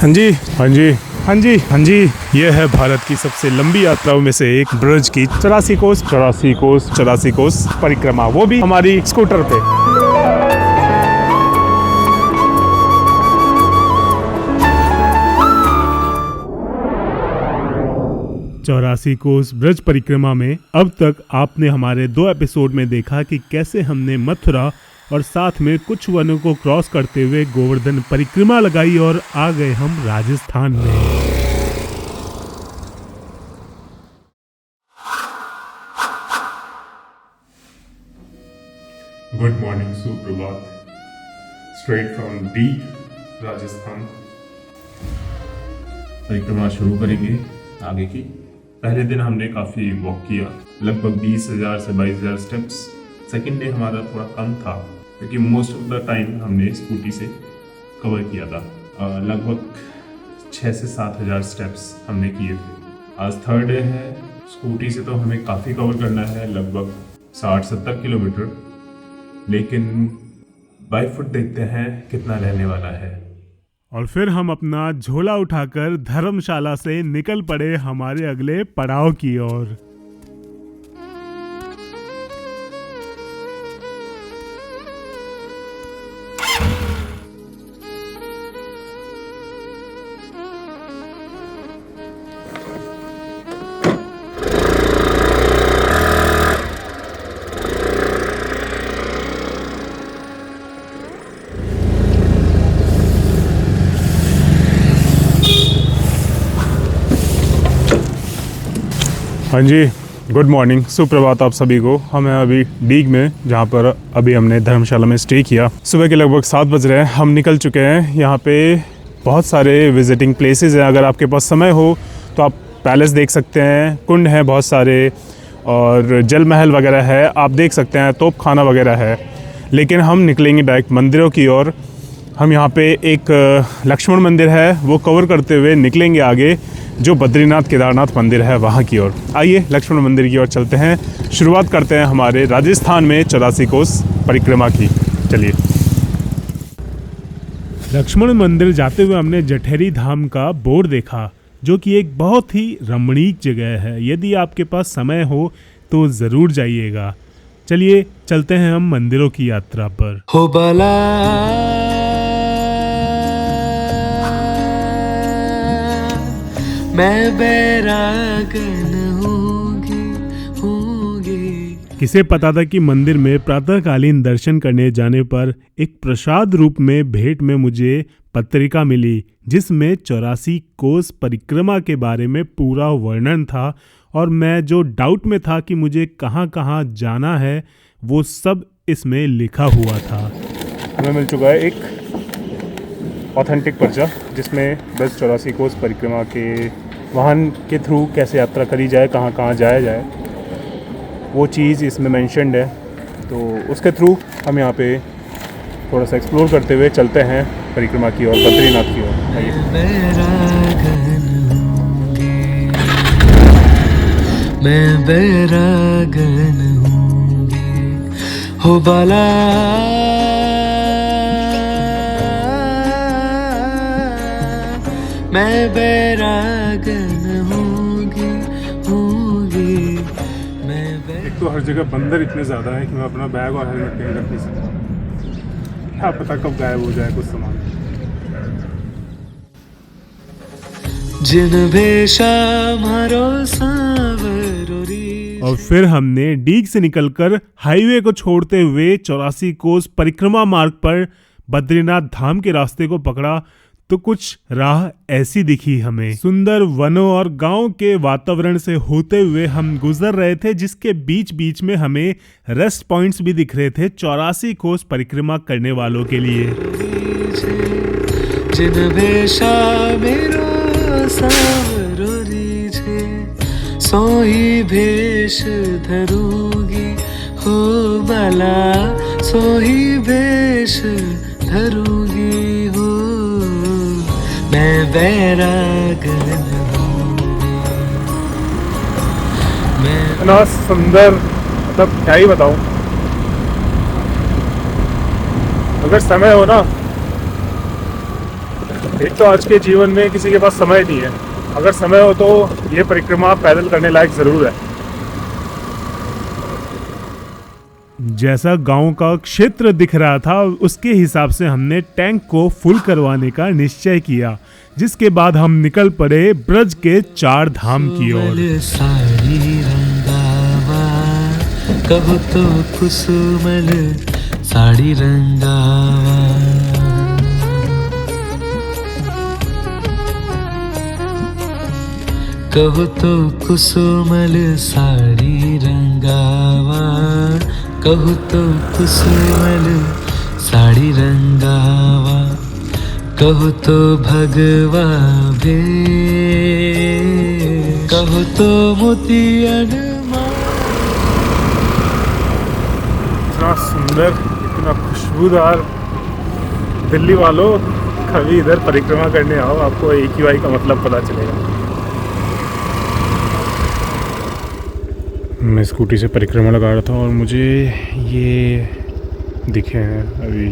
हाँ जी, हाँ जी, हाँ जी, हाँ जी। ये है भारत की सबसे लंबी यात्राओं में से एक ब्रज की 84 कोस परिक्रमा, वो भी हमारी स्कूटर पे। 84 कोस ब्रज परिक्रमा में अब तक आपने हमारे 2 एपिसोड में देखा कि कैसे हमने मथुरा और साथ में कुछ वनों को क्रॉस करते हुए गोवर्धन परिक्रमा लगाई और आ गए हम राजस्थान में। गुड मॉर्निंग, सुप्रभात, स्ट्रेट फ्रॉम डीग राजस्थान। परिक्रमा शुरू करेंगे आगे की। पहले दिन हमने काफ़ी वॉक किया, लगभग 20,000 से 22,000 स्टेप्स। सेकेंड डे हमारा थोड़ा कम था क्योंकि मोस्ट ऑफ द टाइम हमने स्कूटी से कवर किया था। लगभग 6 से 7,000 स्टेप्स हमने किए थे। आज थर्ड डे है। स्कूटी से तो हमें काफ़ी कवर करना है, लगभग 60-70 किलोमीटर, लेकिन बाई फुट देखते हैं कितना रहने वाला है। और फिर हम अपना झोला उठाकर धर्मशाला से निकल पड़े हमारे अगले पड़ाव की ओर। हाँ जी, गुड मॉर्निंग, सुप्रभात आप सभी को। हम हैं अभी डीग में, जहाँ पर अभी हमने धर्मशाला में स्टे किया। सुबह के लगभग 7 बज रहे हैं, हम निकल चुके हैं। यहाँ पे बहुत सारे विजिटिंग प्लेसेस हैं। अगर आपके पास समय हो तो आप पैलेस देख सकते हैं, कुंड हैं बहुत सारे, और जल महल वगैरह है, आप देख सकते हैं, तोप खाना वगैरह है। लेकिन हम निकलेंगे डायरेक्ट मंदिरों की ओर। हम यहाँ पे एक लक्ष्मण मंदिर है, वो कवर करते हुए निकलेंगे आगे, जो बद्रीनाथ केदारनाथ मंदिर है वहाँ की ओर। आइए लक्ष्मण मंदिर की ओर चलते हैं। शुरुआत करते हैं हमारे राजस्थान में 84 कोस परिक्रमा की। चलिए। लक्ष्मण मंदिर जाते हुए हमने जठेरी धाम का बोर्ड देखा, जो कि एक बहुत ही रमणीक जगह है। यदि आपके पास समय हो तो ज़रूर जाइएगा। चलिए चलते हैं हम मंदिरों की यात्रा पर। हो बाला मैं बैरागन होगी। किसे पता था कि मंदिर में प्रातःकालीन दर्शन करने जाने पर एक प्रसाद रूप में भेंट में मुझे पत्रिका मिली, जिसमें 84 कोस परिक्रमा के बारे में पूरा वर्णन था। और मैं जो डाउट में था कि मुझे कहाँ कहाँ जाना है, वो सब इसमें लिखा हुआ था। हमें मिल चुका है एक ऑथेंटिक पर्चा, जिसमें बस 84 कोस परिक्रमा के वाहन के थ्रू कैसे यात्रा करी जाए, कहाँ कहाँ जाया जाए, वो चीज़ इसमें मेंशन्ड है। तो उसके थ्रू हम यहाँ पे थोड़ा सा एक्सप्लोर करते हुए चलते हैं परिक्रमा की ओर, बद्रीनाथ की ओर। आइए। मैं बैरागन हो बाला मैं बैरागन होगी। एक तो हर जगह बंदर इतने ज़्यादा है कि मैं अपना बैग और हेलमेट कहीं रख नहीं सकता। क्या पता कब गायब हो जाए कुछ सामान। जिन भेषा मारो सावरोरी। और फिर हमने डीग से निकलकर हाईवे को छोड़ते हुए 84 कोस परिक्रमा मार्ग पर बद्रीनाथ धाम के रास्ते को पकड़ा। तो कुछ राह ऐसी दिखी हमें। सुंदर वनों और गांव के वातावरण से होते हुए हम गुजर रहे थे, जिसके बीच बीच में हमें रेस्ट पॉइंट्स भी दिख रहे थे 84 कोस परिक्रमा करने वालों के लिए। जिन भेषा मेरो सावरोरी छे, सोही भेष धरूगी हो बाला, सोही भेष धरूगी हो। मैं बैरागन इतना सुंदर, मतलब क्या ही बताऊं। अगर समय हो ना एक तो आज के जीवन में किसी के पास समय नहीं है, अगर समय हो तो ये परिक्रमा पैदल करने लायक ज़रूर है। जैसा गांव का क्षेत्र दिख रहा था उसके हिसाब से हमने टैंक को फुल करवाने का निश्चय किया, जिसके बाद हम निकल पड़े ब्रज के 4 धाम की ओर। साड़ी रंगावा कहो तो कुसुमल साड़ी रंगावा, कहो तो कुसुमल साड़ी रंगावा, कहो तो कुसुमल साड़ी रंगावा, कहो तो भगवा भे, कहो तो मोतियन। इतना सुंदर, इतना खुशबूदार, दिल्ली वालों कभी इधर परिक्रमा करने आओ, आपको AQI का मतलब पता चलेगा। मैं स्कूटी से परिक्रमा लगा रहा था और मुझे ये दिखे हैं अभी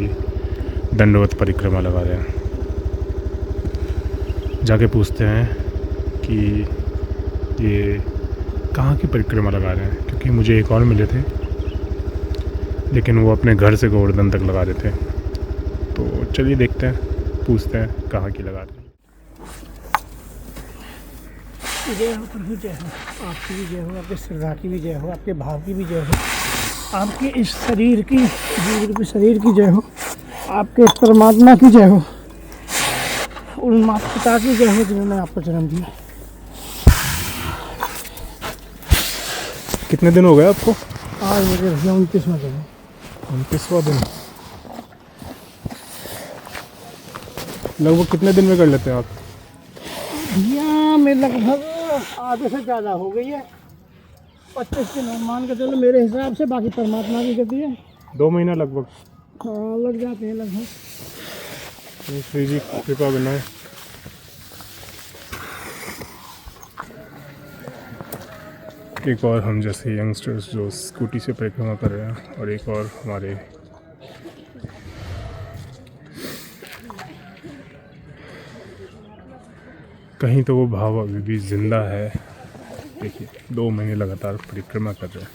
दंडवत परिक्रमा लगा रहे हैं। जाके पूछते हैं कि ये कहाँ की परिक्रमा लगा रहे हैं, क्योंकि मुझे एक और मिले थे लेकिन वो अपने घर से गोवर्धन तक लगा रहे थे। तो चलिए देखते हैं, पूछते हैं कहाँ की लगा रहे हैं। जय हो प्रभु, जय हो, आपकी भी जय हो, आपके श्रद्धा की भी जय हो, आपके भाव की भी जय हो, आपके इस शरीर की, जीव रूपी शरीर की जय हो, आपके परमात्मा की जय हो, उन माता पिता की जय हो जिन्होंने आपको जन्म दिया। कितने दिन हो गए आपको? आज मुझे भैया 29वां दिन है। 29वां दिन। लगभग कितने दिन में कर लेते हैं आप? भैया मैं लगभग आधे से ज़्यादा हो गई है, 25 दिन मान के चलो मेरे हिसाब से, बाकी परमात्मा की गति है। 2 महीना लगभग। हाँ लग जाते हैं लगभग। श्री जी कृपा बनाए। एक और हम जैसे यंगस्टर्स जो स्कूटी से परिक्रमा कर रहे हैं, और एक और हमारे कहीं तो वो भाव अभी भी जिंदा है। देखिए 2 महीने लगातार परिक्रमा कर रहे हैं,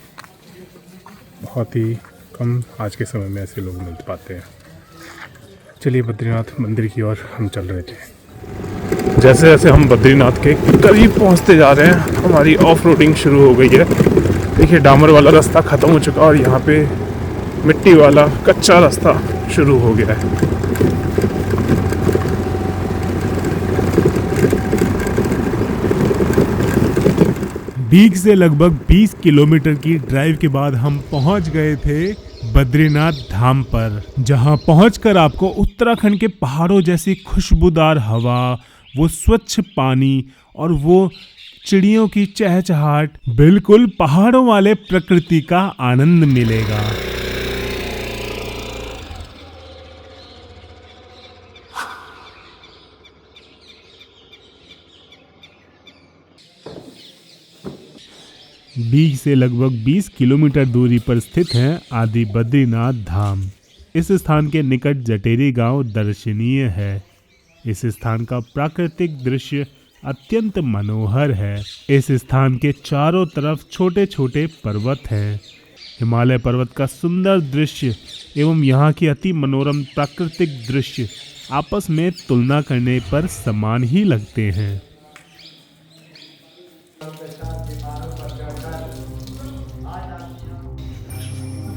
बहुत ही कम आज के समय में ऐसे लोग मिल पाते हैं। चलिए बद्रीनाथ मंदिर की ओर हम चल रहे थे। जैसे जैसे हम बद्रीनाथ के करीब पहुंचते जा रहे हैं हमारी ऑफ रोडिंग शुरू हो गई है। देखिए डामर वाला रास्ता ख़त्म हो चुका और यहाँ पे मिट्टी वाला कच्चा रास्ता शुरू हो गया है। बीग से लगभग 20 किलोमीटर की ड्राइव के बाद हम पहुंच गए थे बद्रीनाथ धाम पर, जहां पहुंचकर आपको उत्तराखंड के पहाड़ों जैसी खुशबूदार हवा, वो स्वच्छ पानी और वो चिड़ियों की चहचहाट, बिल्कुल पहाड़ों वाले प्रकृति का आनंद मिलेगा। बीग से लगभग 20 किलोमीटर दूरी पर स्थित है आदि बद्रीनाथ धाम। इस स्थान के निकट जटेरी गांव दर्शनीय है। इस स्थान का प्राकृतिक दृश्य अत्यंत मनोहर है। इस स्थान के चारों तरफ छोटे छोटे पर्वत हैं। हिमालय पर्वत का सुंदर दृश्य एवं यहाँ की अति मनोरम प्राकृतिक दृश्य आपस में तुलना करने पर समान ही लगते हैं।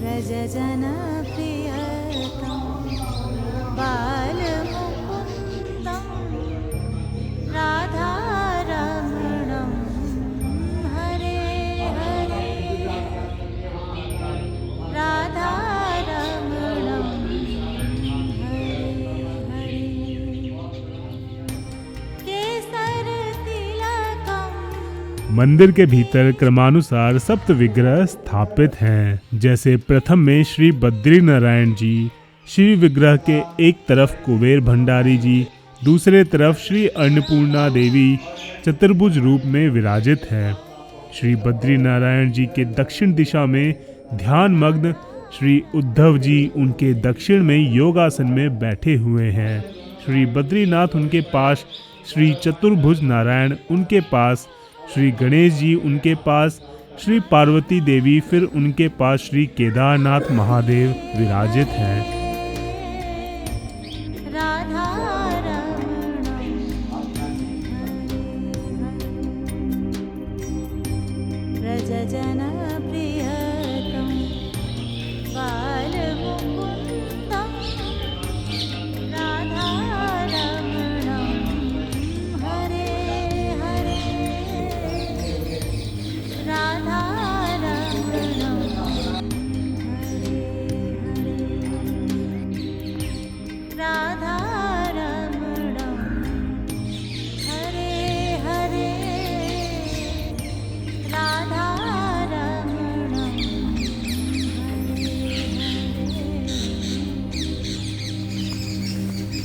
व्रजजन प्रियतम बालमुकुन्दं राधारमणं हरे हरे राधारमणं हरे हरे केसर तिलकम्। मंदिर के भीतर क्रमानुसार सप्त विग्रह स्थापित हैं। जैसे प्रथम में श्री बद्री नारायण जी, श्री विग्रह के एक तरफ कुबेर भंडारी जी, दूसरे तरफ श्री अन्नपूर्णा देवी चतुर्भुज रूप में विराजित हैं। श्री बद्री नारायण जी के दक्षिण दिशा में ध्यान मग्न श्री उद्धव जी उनके दक्षिण में योगासन में बैठे हुए हैं। श्री बद्रीनाथ उनके पास, श्री चतुर्भुज नारायण उनके पास, श्री गणेश जी उनके पास, श्री पार्वती देवी, फिर उनके पास श्री केदारनाथ महादेव विराजित हैं।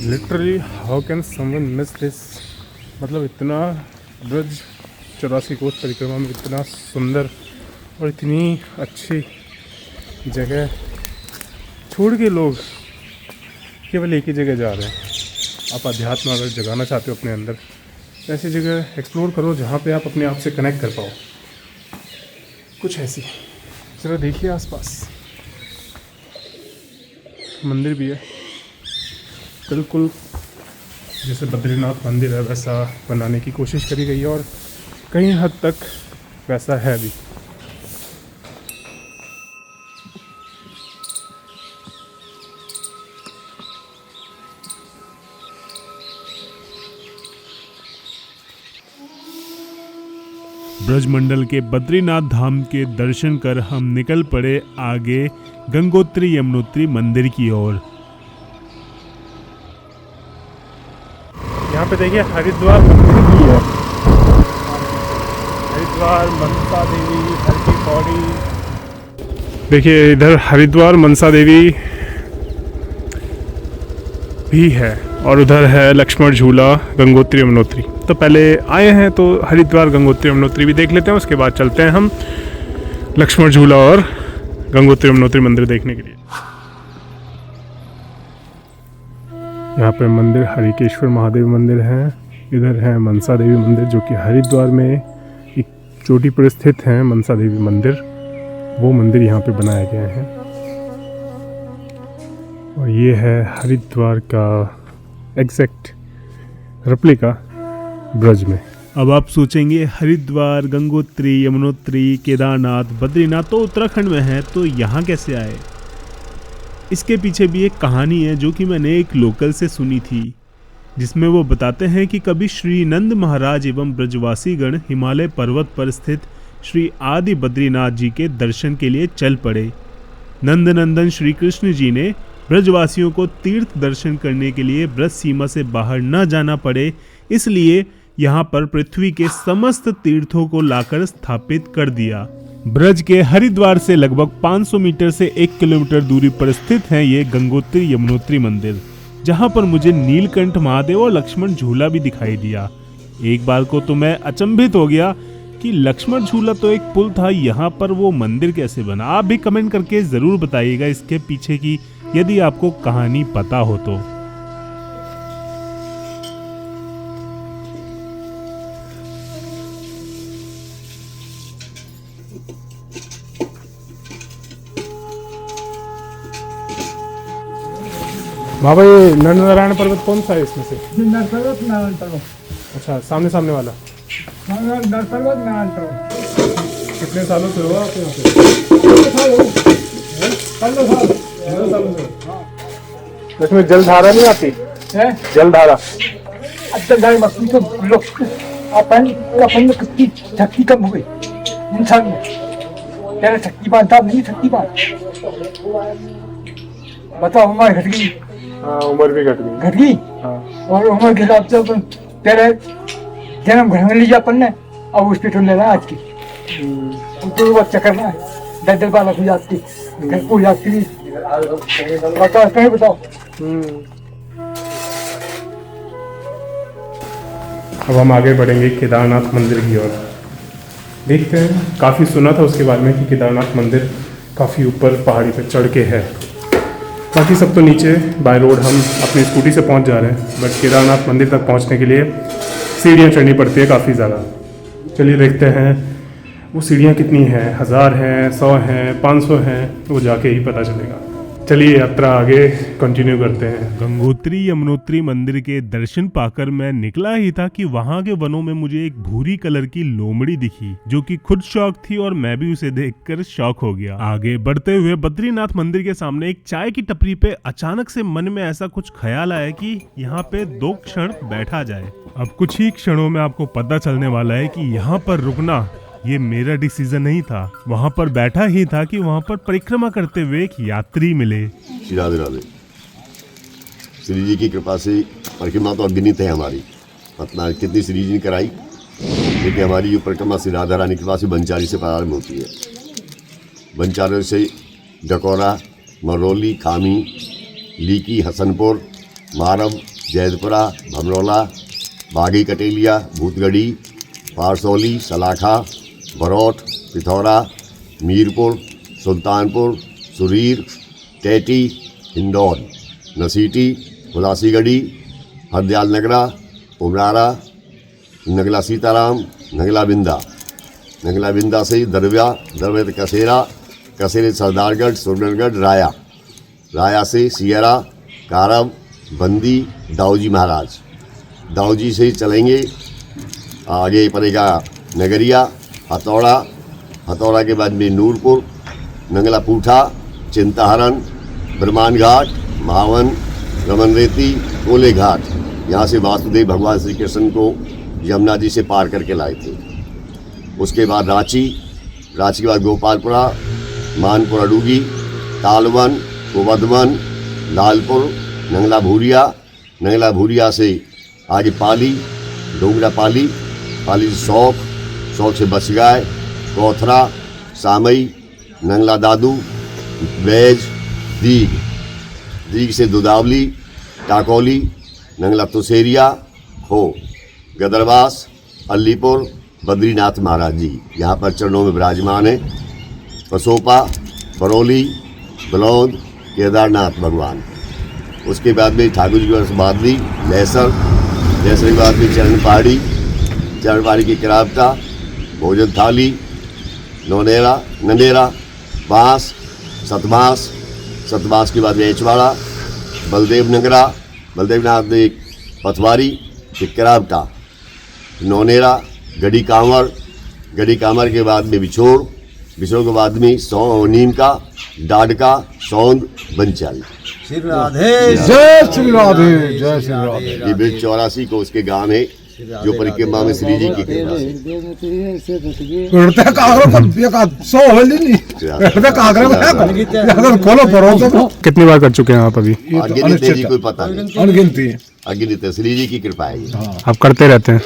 Literally how can someone miss this. मतलब इतना ब्रज 84 कोस परिक्रमा में इतना सुंदर और इतनी अच्छी जगह छोड़ के लोग केवल एक ही जगह जा रहे हैं। आप अध्यात्म अगर जगाना चाहते हो अपने अंदर, ऐसी जगह एक्सप्लोर करो जहाँ पे आप अपने आप से कनेक्ट कर पाओ। कुछ ऐसी जरा देखिए आसपास, मंदिर भी है बिल्कुल जैसे बद्रीनाथ मंदिर है वैसा बनाने की कोशिश करी गई है और कई हद तक वैसा है भी। ब्रजमंडल के बद्रीनाथ धाम के दर्शन कर हम निकल पड़े आगे गंगोत्री यमुनोत्री मंदिर की ओर। यहाँ पे देखिए हरिद्वार मंदिर भी है, हरिद्वार मनसा देवी, हर की पौड़ी। देखिए इधर हरिद्वार मनसा देवी भी है और उधर है लक्ष्मण झूला गंगोत्री यमुनोत्री। तो पहले आए हैं तो हरिद्वार गंगोत्री यमुनोत्री भी देख लेते हैं, उसके बाद चलते हैं हम लक्ष्मण झूला और गंगोत्री यमुनोत्री मंदिर देखने के लिए। यहाँ पे मंदिर हरिकेश्वर महादेव मंदिर है, इधर है मनसा देवी मंदिर जो कि हरिद्वार में एक चोटी पर स्थित है। मनसा देवी मंदिर, वो मंदिर यहाँ पे बनाया गया है और ये है हरिद्वार का एग्जैक्ट रेप्लिका ब्रज में। अब आप सोचेंगे हरिद्वार, गंगोत्री, यमुनोत्री, केदारनाथ, बद्रीनाथ तो उत्तराखंड में है, तो यहाँ कैसे आए? इसके पीछे भी एक कहानी है जो कि मैंने एक लोकल से सुनी थी, जिसमें वो बताते हैं कि कभी श्री नंद महाराज एवं ब्रजवासी गण हिमालय पर्वत पर स्थित श्री आदि बद्रीनाथ जी के दर्शन के लिए चल पड़े। नंद नंदन श्री कृष्ण जी ने ब्रजवासियों को तीर्थ दर्शन करने के लिए ब्रज सीमा से बाहर न जाना पड़े, इसलिए यहाँ पर पृथ्वी के समस्त तीर्थों को लाकर स्थापित कर दिया। ब्रज के हरिद्वार से लगभग 500 मीटर से 1 किलोमीटर दूरी पर स्थित है ये गंगोत्री यमुनोत्री मंदिर, जहाँ पर मुझे नीलकंठ महादेव और लक्ष्मण झूला भी दिखाई दिया। एक बार को तो मैं अचंभित हो गया कि लक्ष्मण झूला तो एक पुल था, यहाँ पर वो मंदिर कैसे बना। आप भी कमेंट करके जरूर बताइएगा इसके पीछे की, यदि आपको कहानी पता हो तो। बाबा ये नंद नारायण पर्वत कौन सा है इसमें से? पर्वत, नारायण पर्वत। अच्छा, सामने सामने वाला। पर्वत, नारायण पर्वत। कितने सालों से हुआ आपके यहाँ पे? 15 सालों से। इसमें जलधारा नहीं आती है? जलधारा जलधारा मछली तो अपन कितनी शक्ति कम हो गई इंसान में। तेरा शक्तिमान था नहीं, शक्तिमान बताओ, हमारी घट गई। हाँ, उम्र भी घट गई। हाँ। और उम्र के हिसाब से तेरे जन्म घर में लीजिए अपन ने, अब उस पे तो ले रहा आज की तो बच्चा करना है 10 बार हो जाती घर को जाती। बताओ कहीं बताओ। अब हम आगे बढ़ेंगे केदारनाथ मंदिर की ओर। देखते हैं, काफ़ी सुना था उसके बारे में कि केदारनाथ मंदिर काफ़ी ऊपर पहाड़ी पर चढ़ के है। बाकी सब तो नीचे बाय रोड हम अपनी स्कूटी से पहुंच जा रहे हैं, बट केदारनाथ मंदिर तक पहुंचने के लिए सीढ़ियां चढ़नी पड़ती है काफ़ी ज़्यादा। चलिए देखते हैं वो सीढ़ियां कितनी हैं, 1000 हैं, 100 हैं, 500 हैं, वो जाके ही पता चलेगा। चलिए यात्रा आगे कंटिन्यू करते हैं। गंगोत्री यमुनोत्री मंदिर के दर्शन पाकर मैं निकला ही था कि वहां के वनों में मुझे एक भूरी कलर की लोमड़ी दिखी, जो कि खुद शौक थी और मैं भी उसे देखकर शौक हो गया। आगे बढ़ते हुए बद्रीनाथ मंदिर के सामने एक चाय की टपरी पे अचानक से मन में ऐसा कुछ ख्याल आया कि यहाँ पे 2 क्षण बैठा जाए। अब कुछ ही क्षणों में आपको पता चलने वाला है कि यहाँ पर रुकना ये मेरा डिसीजन नहीं था। वहाँ पर बैठा ही था कि वहाँ पर परिक्रमा करते हुए एक यात्री मिले। राधे राधे। श्री जी की कृपा से परिक्रमा तो अगणित है हमारी, पता कितनी श्री जी ने कराई, लेकिन हमारी जो परिक्रमा श्री राधा रानी की कृपा से बनचारी से प्रारंभ होती है। बनचारी से डकोरा, मरौली, खामी, लीकी, हसनपुर, मारम, जैदपुरा, भमरौला, बागी कटेलिया, भूतगढ़ी, पारसौली, सलाखा, बरौठ, पिथौरा, मीरपुर, सुल्तानपुर, सुरीर, टेटी, हिंडौन, नसीटी, हुलासीगढ़ी, हरदयाल नगरा, उमरारा, नगला सीताराम, नगला बिंदा, नगला बिंदा से दरव्या, दरव्या से कसेरा, कसेरे सरदारगढ़, सुरगढ़, राया, राया से सियरा, कारम, बंदी, दाऊजी महाराज, दाऊजी से चलेंगे आगे पड़ेगा नगरिया, हथौड़ा, हथौड़ा के बाद में नूरपुर, नंगला पूठा, चिंताहरण, ब्रह्मान घाट, मावन, रमन रेती, कोले घाट। यहाँ से वासुदेव भगवान श्री कृष्ण को यमुना जी से पार करके लाए थे। उसके बाद रांची, रांची के बाद गोपालपुरा, मानपुर अडूगी, तालवन, कुवदवन, लालपुर, नंगला भूरिया, नंगला भूरिया से आगे पाली, डोंगरा पाली, पाली से शौक, शौक से बसगाय, कोथरा, सामई, नंगला दादू, बैज, दीग, दीग से दुदावली, टाकोली, नंगला तुसेरिया, खो, गदरवास, अलीपुर, बद्रीनाथ महाराज जी यहाँ पर चरणों में विराजमान है। पसोपा, बरौली, बलौद, केदारनाथ भगवान। उसके बाद में ठाकुर जी की बादली, लहसर, लहसर के बाद में चरण पहाड़ी की किरावटा, भोजन थाली, नौनेरा, नंदेरा, बांस, सतबांस, सतबांस के बाद में एचवाड़ा, बलदेव नगरा, बलदेवनाथ एक पथवारी, फिर किरावटा, नौनेरा, गढ़ी कांवर, गढ़ी कांवर के बाद में बिछोड़, बिछोड़ के बाद में नीम का, डाडका, सौंद, बनचारी। श्री राधे, जय श्री राधे, जय श्री राधे। ये ब्रिज 84 को उसके गांव है, जो परिक्रमा में श्री जी की कृपा से। कितनी बार कर चुके हैं आप अभी? अगिनत है जी, कोई पता नहीं, अनगिनती है। अगिनत है, श्री जी की कृपा है ये। आप करते रहते हैं?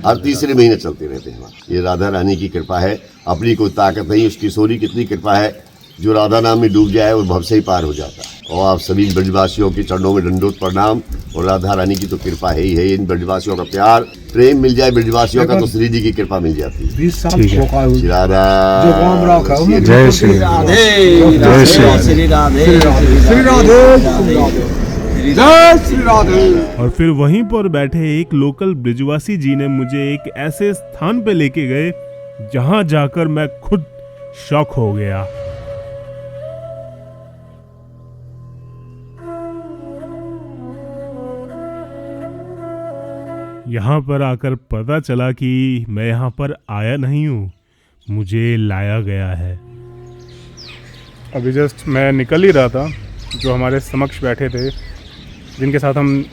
हर तीसरे महीने चलते रहते हैं। ये राधा रानी की कृपा है, अपनी कोई ताकत नहीं, उसकी सोरी कितनी कृपा है, जो राधा नाम में डूब जाए वो भव से ही पार हो जाता है। और आप सभी ब्रजवासियों के चरणों में दंडोत प्रणाम, और राधा रानी की तो कृपा है ही है। इन ब्रजवासियों का प्यार प्रेम मिल जाए ब्रजवासियों का, तो श्री जी की कृपा मिल जाती है। 20 साल ठोका है। श्री राधा, जय श्री राधे, जय श्री राधे, श्री राधे, श्री राधे, जय श्री राधे। और फिर वहीं पर बैठे एक लोकल ब्रजवासी जी ने मुझे एक ऐसे स्थान पे लेके गए जहां जाकर मैं खुद शॉक हो गया। यहाँ पर आकर पता चला कि मैं यहाँ पर आया नहीं हूँ, मुझे लाया गया है। अभी जस्ट मैं निकल ही रहा था, जो हमारे समक्ष बैठे थे, जिनके साथ हम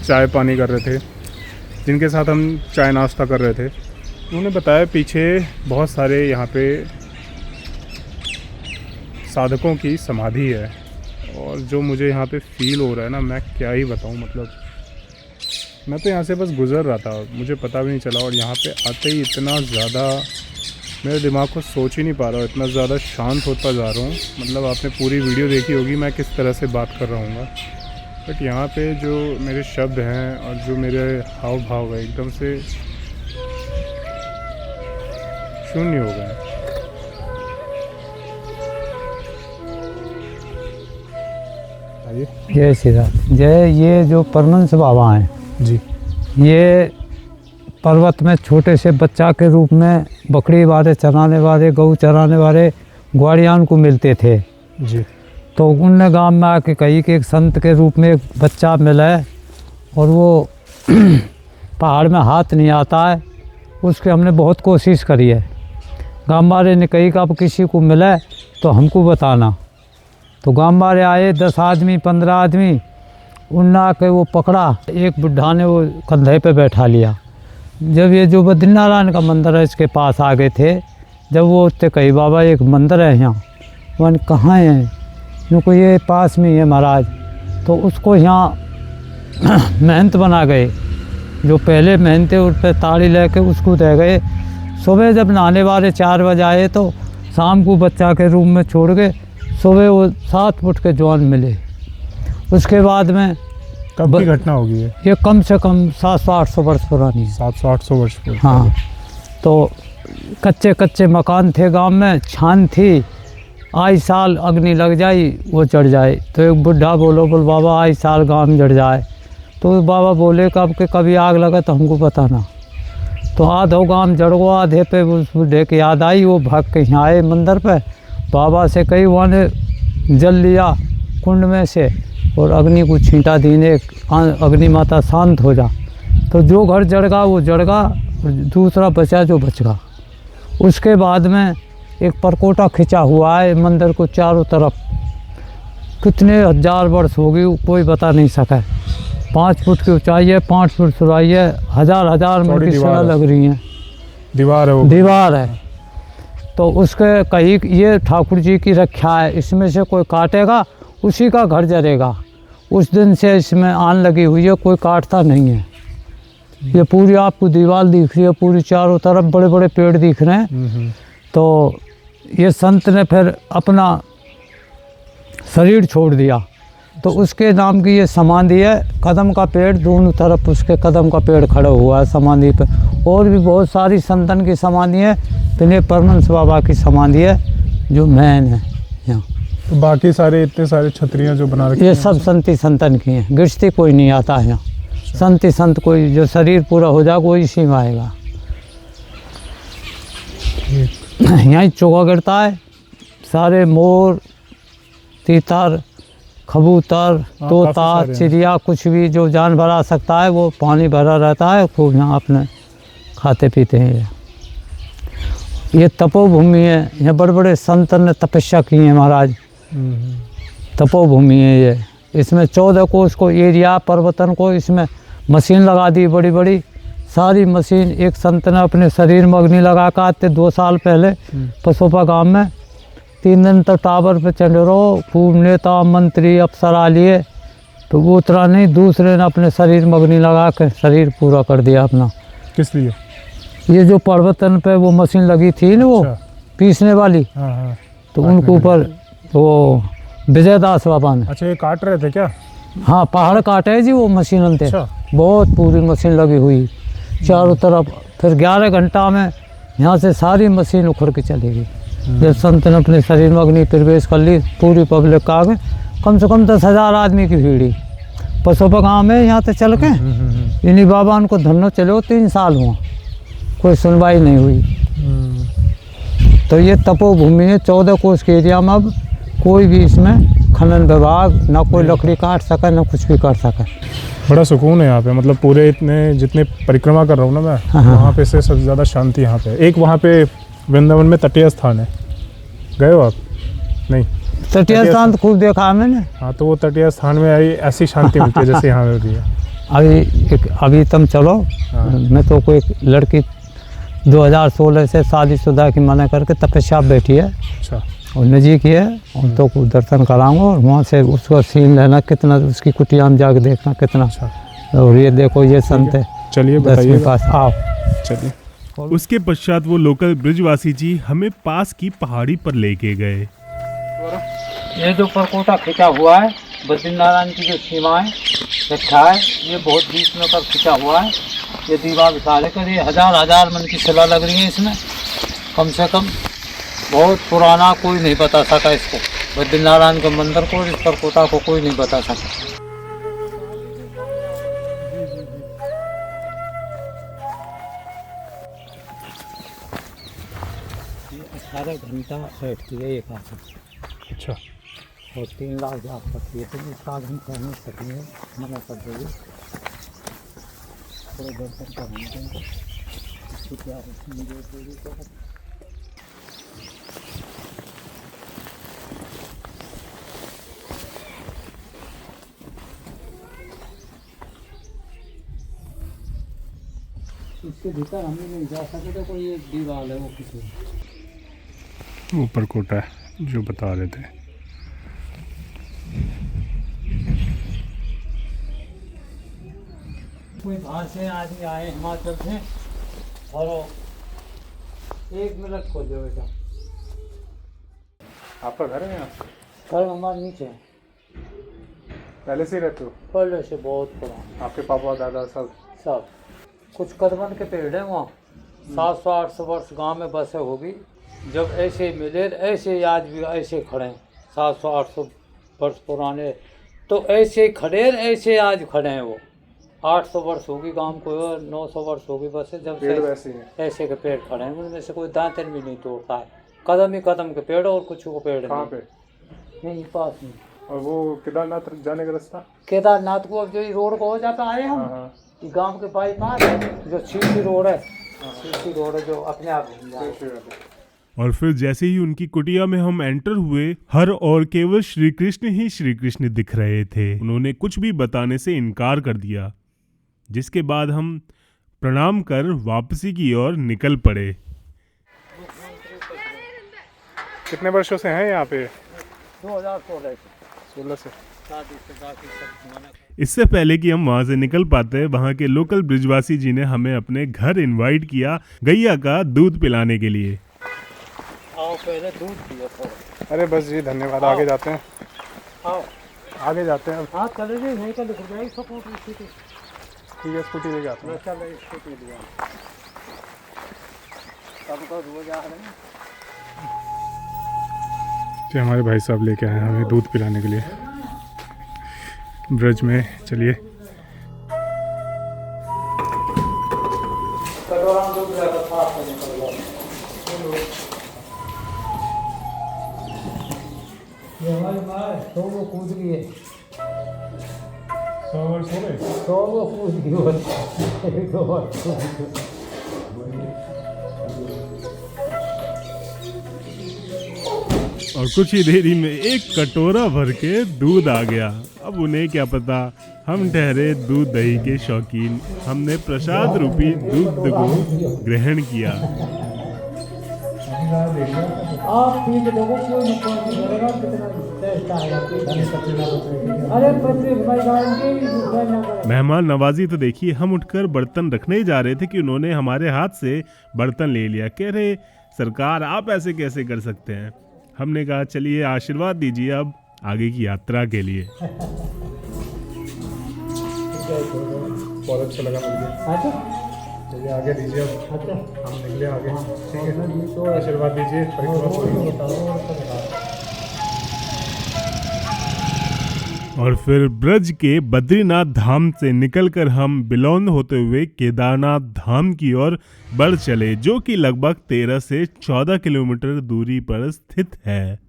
चाय पानी कर रहे थे, जिनके साथ हम चाय नाश्ता कर रहे थे, उन्होंने बताया पीछे बहुत सारे यहाँ पे साधकों की समाधि है। और जो मुझे यहाँ पे फील हो रहा है ना, मैं क्या ही बताऊँ। मतलब मैं तो यहाँ से बस गुज़र रहा था, मुझे पता भी नहीं चला, और यहाँ पे आते ही इतना ज़्यादा मेरे दिमाग को सोच ही नहीं पा रहा हूँ, इतना ज़्यादा शांत होता जा रहा हूँ। मतलब आपने पूरी वीडियो देखी होगी मैं किस तरह से बात कर रहा हूँ, बट यहाँ पे जो मेरे शब्द हैं और जो मेरे हाव भाव है एकदम से शून्य हो गए। बताइए। जय श्री राम। ये जो परमहंस बाबा हैं जी। ये पर्वत में छोटे से बच्चा के रूप में बकरी वाले चराने वाले, गऊ चराने वाले ग्वाड़ियान को मिलते थे। जी। तो उनने गांव में आके कही कि एक संत के रूप में एक बच्चा मिला है और वो पहाड़ में हाथ नहीं आता है, उसकी हमने बहुत कोशिश करी है। गांव वाले ने कही कि अब किसी को मिला तो हमको बताना। तो गांव वाले आए 10 आदमी 15 आदमी, उनने आके वो पकड़ा। एक बुढ़ा ने वो कंधे पे बैठा लिया। जब ये जो बद्रीनारायण का मंदिर है इसके पास आ गए थे, जब वो उससे कही बाबा एक मंदिर है यहाँ, वन कहाँ है? इनको ये पास में है महाराज। तो उसको यहाँ महंत बना गए, जो पहले महंत थे उस पर ताड़ी लेके उसको दे गए। सुबह जब नहाने वाले 4 बजे आए तो शाम को बच्चा के रूम में छोड़ के सुबह वो 7 फुट के जवान मिले। उसके बाद में कब की घटना होगी ये? ये कम से कम 700-800 वर्ष पुरानी है। 700-800 वर्ष पुरानी। हाँ, तो कच्चे कच्चे मकान थे गांव में, छान थी। आई साल अग्नि लग जाए वो चढ़ जाए। तो एक बुढ़ा बोलो बोल बाबा आई साल गांव में जड़ जाए। तो बाबा बोले कब के कभी आग लगा तो हमको बताना। तो आधो गांव जड़ गो, आधे पे उस बुढ़े की याद आई। वो भाग के यहाँ आए मंदिर पे, बाबा से कही, वहाँ ने जल लिया कुंड में से और अग्नि को छींटा दीने, अग्नि माता शांत हो जा। तो जो घर जड़ गा वो जड़ गा, दूसरा बचा जो बच गा। उसके बाद में एक परकोटा खिंचा हुआ है मंदिर को चारों तरफ, कितने 1000 वर्ष होगी कोई बता नहीं सका। 5 फुट की ऊंचाई है, 5 फुट चौड़ाई है, 1000 मन की शिला लग रही हैं। दीवार है वो? दीवार है। तो उसके कही ये ठाकुर जी की रक्षा है, इसमें से कोई काटेगा उसी का घर जलेगा। उस दिन से इसमें आन लगी हुई है, कोई काटता नहीं है। ये पूरी आपको दीवार दिख रही है, पूरी चारों तरफ बड़े बड़े पेड़ दिख रहे हैं। तो ये संत ने फिर अपना शरीर छोड़ दिया, तो उसके नाम की ये समाधि है। कदम का पेड़ दोनों तरफ उसके कदम का पेड़ खड़ा हुआ है समाधि पे। और भी बहुत सारी संतन की समाधि है, तो परमहंस बाबा की समाधि है जो मैन है यहाँ। तो बाकी सारे इतने सारे छतरियाँ जो बना रखी ये सब संती संतन की हैं, गिरती कोई नहीं आता है यहाँ। संती संत कोई जो शरीर पूरा हो जाएगा वो इसी में आएगा। यहाँ चोगा गिरता है, सारे मोर, तीतर, कबूतर, तोता, चिड़िया, कुछ भी जो जानवर आ सकता है वो पानी भरा रहता है, खूब यहाँ अपने खाते पीते हैं। ये तपोभूमि है, यहाँ बड़े बड़े संत ने तपस्या की है महाराज। तपोभूमि है ये। इसमें 14 कोस को एरिया पर्वतन को इसमें मशीन लगा दी बड़ी बड़ी सारी मशीन। एक संत ने अपने शरीर में अग्नि लगा कर आते 2 साल पहले पसोपा गांव में 3 दिन तक टावर पे चढ़े रहो, खूब नेता मंत्री अफसर आ लिए, तो वो उतरा नहीं। दूसरे ने अपने शरीर में अग्नि लगा के शरीर पूरा कर दिया अपना। किस लिए? ये जो पर्वतन पे वो मशीन लगी थी ना वो पीसने वाली, तो उनके ऊपर वो विजयदास बाबा ने। अच्छा, ये काट रहे थे क्या? हाँ, पहाड़ काटे जी वो मशीन थे। बहुत पूरी मशीन लगी हुई चारों तरफ। फिर 11 घंटा में यहाँ से सारी मशीन उखड़ के चली गई। जब संत ने अपने शरीर में अग्नि प्रवेश कर ली, पूरी पब्लिक का आगे कम से कम 10,000 आदमी की भीड़ पसोपा गाँव में यहाँ से चल के। इन्हीं बाबा उनको धन्नो चलो 3 साल हुआ, कोई सुनवाई नहीं हुई। तो ये तपोभूमि है 14 कोस के एरिया में। अब कोई भी इसमें खनन विभाग ना कोई लकड़ी काट सके ना कुछ भी कर सके। बड़ा सुकून है यहाँ पे, मतलब पूरे इतने जितने परिक्रमा कर रहा हूँ ना मैं, वहाँ पे से सबसे ज़्यादा शांति यहाँ पे। एक वहाँ पे वृंदावन में तटीय स्थान है, गए हो आप? नहीं, तटीय स्थान तो खूब देखा है मैंने। हाँ, तो वो तटीय स्थान में आई ऐसी शांति मिलती है जैसे यहाँ मिल रही है। अभी तुम चलो, मैं तो कोई लड़की 2016 से शादीशुदा की मना करके तपस्या बैठी है। अच्छा। और नजीक ही है, उन तो को दर्शन कराऊंगा और वहाँ से उसका सीन लेना, कितना उसकी कुटिया में जाकर देखना कितना। अच्छा। और ये देखो ये संत है। चलिए बताइए, पास आओ। चलिए। उसके पश्चात वो लोकल ब्रिजवासी जी हमें पास की पहाड़ी पर लेके गए। ये जो परकोटा खिंचा हुआ है बद्रीनारायण की जो सीमाएं रखा है, ये बहुत बीच में कर खिंचा हुआ है। ये दीवार विशाल है, करीब 1000 मन की शिला लग रही है इसमें कम से कम। बहुत पुराना, कोई नहीं बता सका इसको। बद्रीनारायण के मंदिर को, इस परकोटा को कोई नहीं बता सकता। 18 घंटा बैठती है एक आदमी। अच्छा। और 3 लाख जा सकती है, तो 7 घंटे नहीं सकती है, मना कर देगी। थोड़ा दर्शन करेंगे क्या इसके भीतर हम नहीं जा सकते, तो कोई एक दीवार है वो किसी ऊपर कोटा है जो बता रहे थे। कोई बाहर से आदमी आए हिमाचल से, और 1 मिनट खोल दो बेटा। आपका घर है यहाँ? घर हमारे नीचे है। पहले से ही रहते हो? पहले से बहुत पुराना। आपके पापा दादा सब? कुछ कदमन के पेड़ है वहाँ। 700-800 वर्ष गांव में बसे होगी। जब ऐसे मिले ऐसे आज भी ऐसे खड़े हैं, 700-800 वर्ष पुराने, तो ऐसे खड़े ऐसे आज खड़े हैं वो। 800 वर्ष होगी गांव को, 900 वर्ष होगी बस जब पेड़ वैसे हैं। ऐसे के पेड़ खड़े हैं, उनमें से कोई दांतन भी नहीं तोड़ता है। कदम ही कदम के पेड़, और कुछ को पेड़ कहाँ पे? नहीं पास में। और वो केदारनाथ जाने का रास्ता? केदारनाथ को अब जो रोड को हो जाता है हम, हाँ। गांव के बाईपास जो सीधी रोड है, सीधी रोड है जो अपने आप घूम जाए। और फिर जैसे ही उनकी कुटिया में हम एंटर हुए, हर और केवल श्री कृष्ण ही श्री कृष्ण दिख रहे थे। उन्होंने कुछ भी बताने से इनकार कर दिया, जिसके बाद हम प्रणाम कर वापसी की ओर निकल पड़े। कितने वर्षों से हैं यहाँ पे? 2016 से। इससे पहले कि हम वहां से निकल पाते, वहां के लोकल ब्रिजवासी जी ने हमें अपने घर इनवाइट किया गैया का दूध पिलाने के लिए। आओ पहले दूध पियो थोड़ा। अरे बस जी, धन्यवाद। आगे जाते हैं। आओ आगे जाते हैं। हाँ चले जी, नहीं का लिख जाए सपोर्ट स्कूटी। ठीक है, स्कूटी लेके आते हैं। चल स्कूटी लिया सबका रोज आ रहे हैं। जी, हमारे भाई साहब लेके आए हैं हमें दूध पिलाने के लिए ब्रज में। चलिए। ये हमारी माँ 100 वो कूद गई है। 100 वर्ष हो गए? 100 वो कूद गई हो, 1-2 वर्ष कूद गई। और कुछ ही देरी में एक कटोरा भर के दूध आ गया। अब उन्हें क्या पता, हम ठहरे दूध दही के शौकीन। हमने प्रसाद रूपी दूध को ग्रहण किया। आप पी के देखो, कोई नुकसान नहीं करेगा। कितना टेस्ट आएगा। अरे 25 भाई गारंटी। मेहमान नवाजी तो देखिए, हम उठकर बर्तन रखने ही जा रहे थे कि उन्होंने हमारे हाथ से बर्तन ले लिया। कह रहे, सरकार आप ऐसे कैसे कर सकते हैं? हमने कहा चलिए आशीर्वाद दीजिए अब आगे की यात्रा के लिए। बहुत अच्छा लगा मुझे। चलिए आगे दीजिए अब। हम निकले आगे। ठीक है, तो आशीर्वाद दीजिए। और फिर ब्रज के बद्रीनाथ धाम से निकलकर हम बिलौन होते हुए केदारनाथ धाम की ओर बढ़ चले, जो कि लगभग 13 से 14 किलोमीटर दूरी पर स्थित है।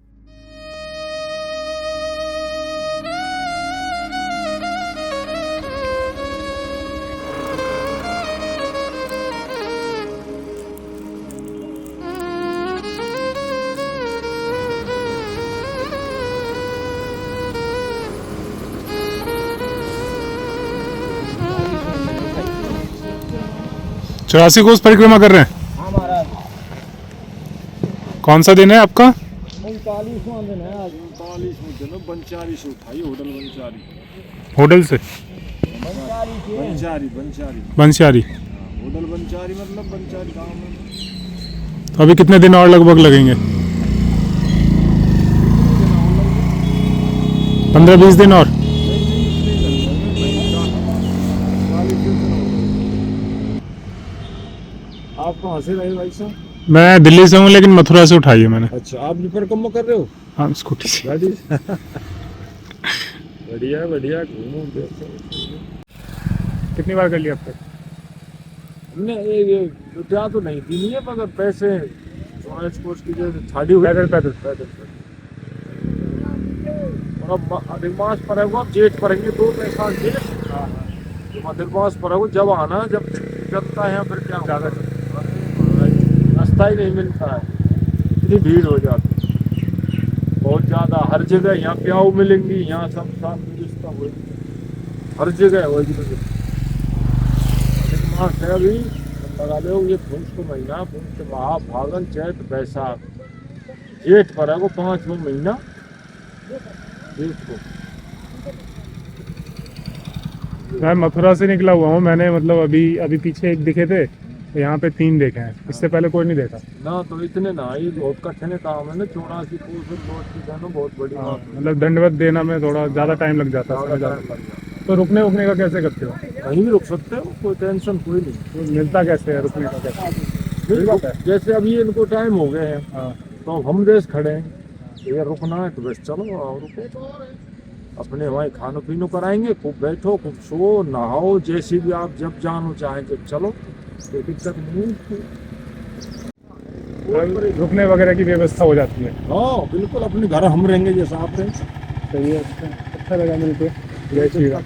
चौरासी कोस परिक्रमा कर रहे हैं? हाँ महाराज। कौन सा दिन है आपका? 39वां दिन है आज। 39वां दिन बंचारी से उठाई, होटल बंचारी। होटल से? बंचारी बंसियारी। होटल बंचारी मतलब बंचारी गाँव में। तो अभी कितने दिन और लगभग लगेंगे? 15-20 दिन और? आप कहाँ से रहे भाई साहब? मैं दिल्ली से हूँ, लेकिन मथुरा से उठाई है मैंने। अच्छा, आप परिक्रमा कर रहे हो? हाँ स्कूटी से। गाड़ी बढ़िया बढ़िया, घूमो देखो। कितनी बार कर लिया अब तक? हमने ये लुटिया तो नहीं दी नहीं है, मगर पैसे चौरासी कोस की जो छाड़ी हुई पैदल पैदल। और अब अधिक मास पर है वो, अब जेठ पड़ेंगे 2 पैसा जेठ। जो अधिक मास पर है वो जब आना, जब चलता है फिर क्या ज़्यादा रास्ता ही नहीं मिलता है, इतनी भीड़ हो जाती है बहुत ज़्यादा। हर जगह यहाँ प्याऊ मिलेंगी, यहाँ सब साथ रिश्ता हो, हर जगह होगी। तो अधिक मास है अभी, लगा लो ये पुष को महीना, पुष महा फागुन चैत बैसाख जेठ पर है वो 5वां महीना जेठ को। मैं मथुरा से निकला हुआ हूँ, मैंने मतलब अभी पीछे एक दिखे थे, तो यहाँ पे 3 देखे हैं, इससे पहले कोई नहीं देखा। ना तो इतने ना, ये बहुत कठिन काम है ना, 84 कोस रोड की जाना बहुत बड़ी बात है। मतलब दंडवत देना में थोड़ा ज़्यादा टाइम लग जाता है। ज़्यादा टाइम लग जाता है। तो रुकने उकने का कैसे करते हो? कहीं भी रुक सकते हो, कोई टेंशन कोई नहीं। तो मिलता कैसे है रुकने का कैसे? जैसे अभी इनको टाइम हो गए हैं, हाँ तो हम देश खड़े हैं, अगर रुकना है तो बस चलो और रुको। अपने वहाँ खानो पीनो कराएंगे, खूब बैठो, खूब सो, नहाओ, जैसे भी आप जब जानो चाहें जब चलो, कोई दिक्कत नहीं। रुकने वगैरह की व्यवस्था हो जाती है। हाँ बिल्कुल, अपने घर हम रहेंगे जैसा आप रहें। सही है, अच्छा लगा मिलके। जय श्री राम।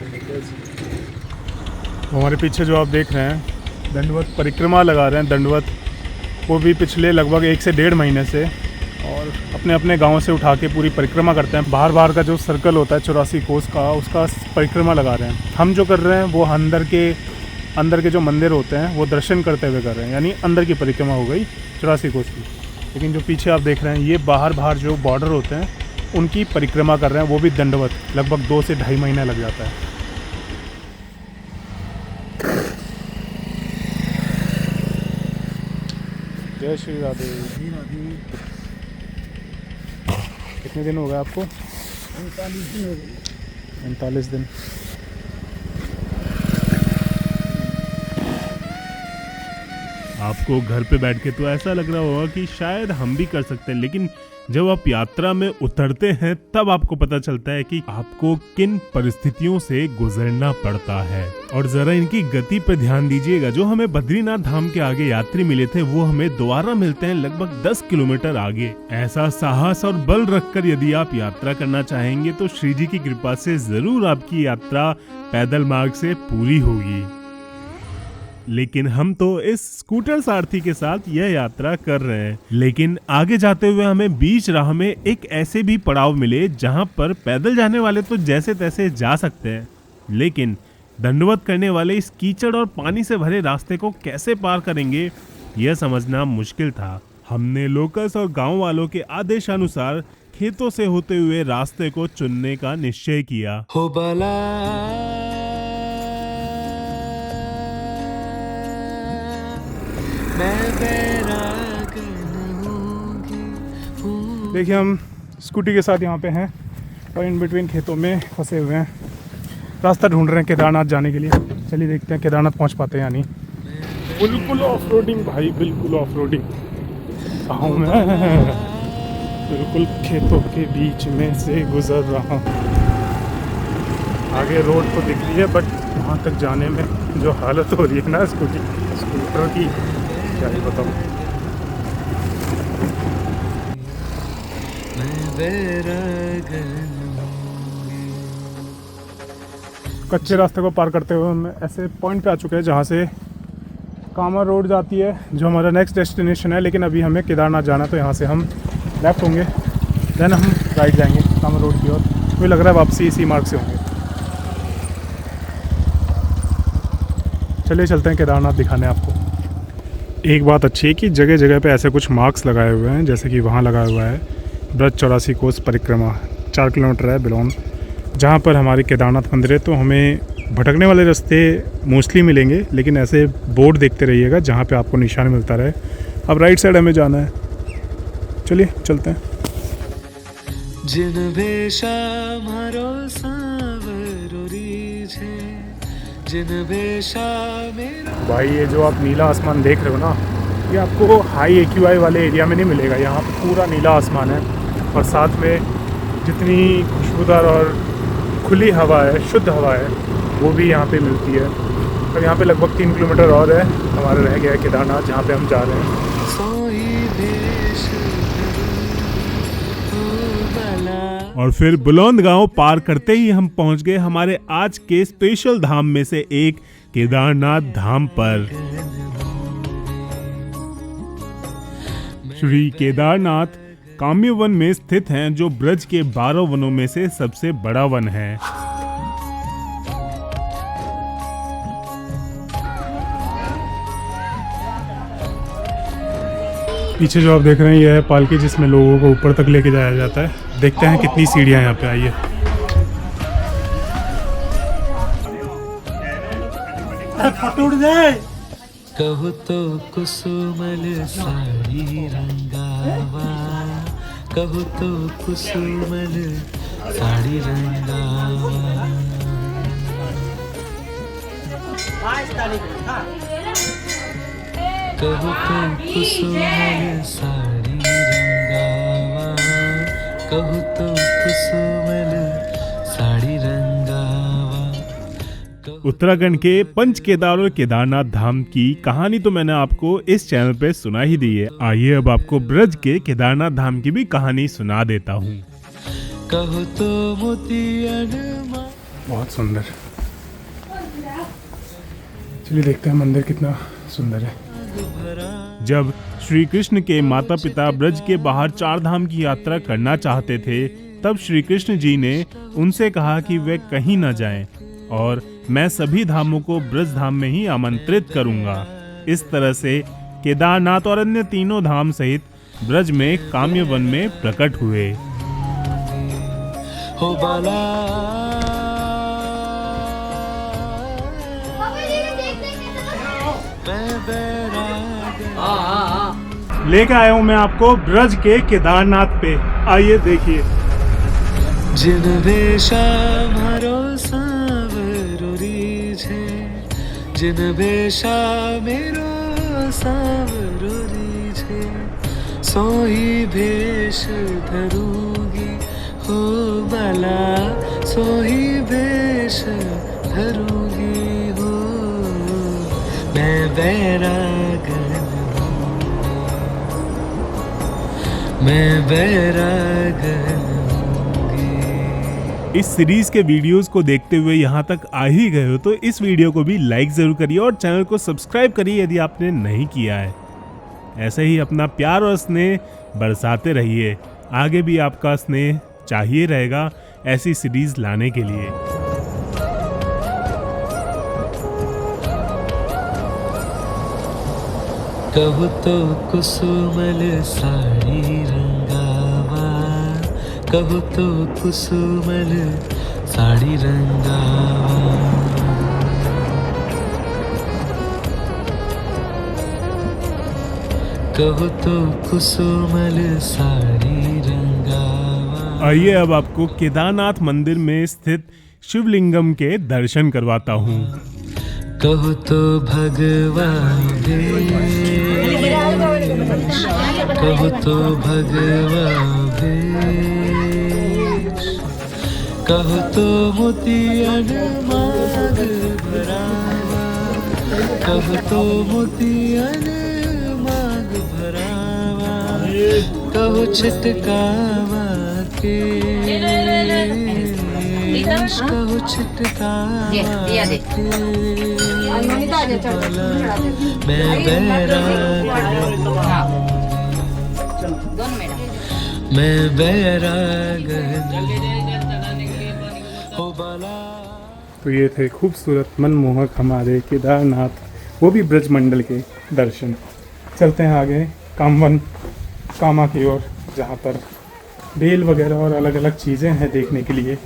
हमारे पीछे जो आप देख रहे हैं दंडवत परिक्रमा लगा रहे हैं, दंडवत वो भी पिछले लगभग 1 से 1.5 महीने से, और अपने अपने गांव से उठा के पूरी परिक्रमा करते हैं। बाहर का जो सर्कल होता है 84 कोस का, उसका परिक्रमा लगा रहे हैं। हम जो कर रहे हैं वो अंदर के जो मंदिर होते हैं वो दर्शन करते हुए कर रहे हैं, यानी अंदर की परिक्रमा हो गई 84 कोस की। लेकिन जो पीछे आप देख रहे हैं ये बाहर जो बॉर्डर होते हैं उनकी परिक्रमा कर रहे हैं, वो भी दंडवत। लगभग 2 से 2.5 महीना लग जाता है। जय श्री राधे। कितने दिन हो गए आपको? 39 दिन। आपको घर पे बैठ के तो ऐसा लग रहा होगा कि शायद हम भी कर सकते हैं, लेकिन जब आप यात्रा में उतरते हैं तब आपको पता चलता है कि आपको किन परिस्थितियों से गुजरना पड़ता है। और जरा इनकी गति पर ध्यान दीजिएगा। जो हमें बद्रीनाथ धाम के आगे यात्री मिले थे वो हमें दोबारा मिलते हैं लगभग 10 किलोमीटर आगे। ऐसा साहस और बल रखकर यदि आप यात्रा करना चाहेंगे तो श्री जी की कृपा से जरूर आपकी यात्रा पैदल मार्ग से पूरी होगी। लेकिन हम तो इस स्कूटर सारथी के साथ यह यात्रा कर रहे हैं। लेकिन आगे जाते हुए हमें बीच राह में एक ऐसे भी पड़ाव मिले जहां पर पैदल जाने वाले तो जैसे तैसे जा सकते हैं, लेकिन दंडवत करने वाले इस कीचड़ और पानी से भरे रास्ते को कैसे पार करेंगे यह समझना मुश्किल था। हमने लोकल्स और गांव वालों के आदेशानुसार खेतों से होते हुए रास्ते को चुनने का निश्चय किया। हो बला देखिए हम स्कूटी के साथ यहाँ पे हैं और इन बिटवीन खेतों में फंसे हुए हैं, रास्ता ढूंढ रहे हैं केदारनाथ जाने के लिए। चलिए देखते हैं केदारनाथ पहुँच पाते हैं या नहीं। बिल्कुल ऑफ रोडिंग भाई, बिल्कुल ऑफ रोडिंग। गाँव में बिल्कुल खेतों के बीच में से गुजर रहा हूँ। आगे रोड तो दिख रही है बट वहाँ तक जाने में जो हालत हो रही है ना स्कूटर की, क्या ही बताऊँ। कच्चे रास्ते को पार करते हुए हम ऐसे पॉइंट पे आ चुके हैं जहाँ से कामर रोड जाती है, जो हमारा नेक्स्ट डेस्टिनेशन है। लेकिन अभी हमें केदारनाथ जाना है तो यहाँ से हम लेफ्ट होंगे, देन हम राइट जाएंगे कामर रोड की ओर। मुझे लग रहा है वापसी इसी मार्ग से होंगे। चलिए चलते हैं केदारनाथ दिखाने आपको। एक बात अच्छी है कि जगह जगह पे ऐसे कुछ मार्क्स लगाए हुए हैं, जैसे कि वहाँ लगा हुआ है ब्रज 84 कोस परिक्रमा 4 किलोमीटर है बिलोन, जहाँ पर हमारी केदारनाथ मंदिर है। तो हमें भटकने वाले रास्ते मोस्टली मिलेंगे, लेकिन ऐसे बोर्ड देखते रहिएगा जहाँ पे आपको निशान मिलता रहे। अब राइट साइड हमें जाना है, चलिए चलते हैं। जिन भेषा मारो सावरोरी छे, जिन भेषा मेरा। भाई ये जो आप नीला आसमान देख रहे हो ना, ये आपको हाई AQI वाले एरिया में नहीं मिलेगा। यहाँ पूरा नीला आसमान है और साथ में जितनी खुशबूदार और खुली हवा है, शुद्ध हवा है, वो भी यहाँ पे मिलती है। और यहाँ पे लगभग 3 किलोमीटर और है हमारा रह गया है केदारनाथ, जहाँ पे हम जा रहे हैं। और फिर बुलंद गांव पार करते ही हम पहुंच गए हमारे आज के स्पेशल धाम में से एक केदारनाथ धाम पर। श्री केदारनाथ काम्य वन में स्थित हैं, जो ब्रज के 12 वनों में से सबसे बड़ा वन है। पीछे जो आप देख रहे हैं ये है पालकी, जिसमें लोगों को ऊपर तक लेके जाया जाता है। देखते हैं कितनी सीढ़ियाँ यहाँ पे। आइए। कहू तो कुसुमल साड़ी रंगावा, कहू तो कुसुमल साड़ी रंगावा। कहू तो कुसुमल साड़ी रंगावा, कहू तो कुसुमल साड़ी रंगावा। उत्तराखंड के पंच केदार और केदारनाथ धाम की कहानी तो मैंने आपको इस चैनल पे सुना ही दी है। आइए अब आपको ब्रज के केदारनाथ धाम की भी कहानी सुना देता हूँ। कहू तो मोतियन बहुत सुंदर। चलिए देखते हैं मंदिर कितना सुंदर है। जब श्री कृष्ण के माता पिता ब्रज के बाहर 4 धाम की यात्रा करना चाहते थे, तब श्री कृष्ण जी ने उनसे कहा कि वे कहीं न जाएं और मैं सभी धामों को ब्रज धाम में ही आमंत्रित करूंगा। इस तरह से केदारनाथ और अन्य तीनों धाम सहित ब्रज में काम्य वन में प्रकट हुए। हो बाला लेके आया हूँ मैं आपको ब्रज के केदारनाथ पे। आइए देखिए। जिन वेशा मारो सावरो रीझे, जिन वेशा मेरो सावरो रीझे, सोही भेष धरूगी हो बाला, सोही भेष धरूगी हो। मैं बैरागन, मैं बैरागन। इस सीरीज के वीडियोस को देखते हुए यहाँ तक आ ही गए हो तो इस वीडियो को भी लाइक जरूर करिए और चैनल को सब्सक्राइब करिए यदि आपने नहीं किया है। ऐसे ही अपना प्यार और स्नेह बरसाते रहिए। आगे भी आपका स्नेह चाहिए रहेगा ऐसी सीरीज लाने के लिए। कहू तो कुसुमल साड़ी रंगावा, कहू तो कुसुमल साड़ी रंगावा। कहू तो कुसुमल साड़ी रंगावा। आइए अब आपको केदारनाथ मंदिर में स्थित शिवलिंगम के दर्शन करवाता हूँ। कहू तो भगवान कहू तो भगवान कहू तो मोतियन माग भरावा, कहू तो मोतियन माग भरावा। कहू छिटकावा के, कहू छिटकावा के। मैं बैरागन, मैं बैरागन हो बाला। तो ये थे खूबसूरत मनमोहक हमारे केदारनाथ, वो भी ब्रज मंडल के दर्शन। चलते हैं आगे कामा की ओर, जहाँ पर बेल वगैरह और अलग अलग चीज़ें हैं देखने के लिए।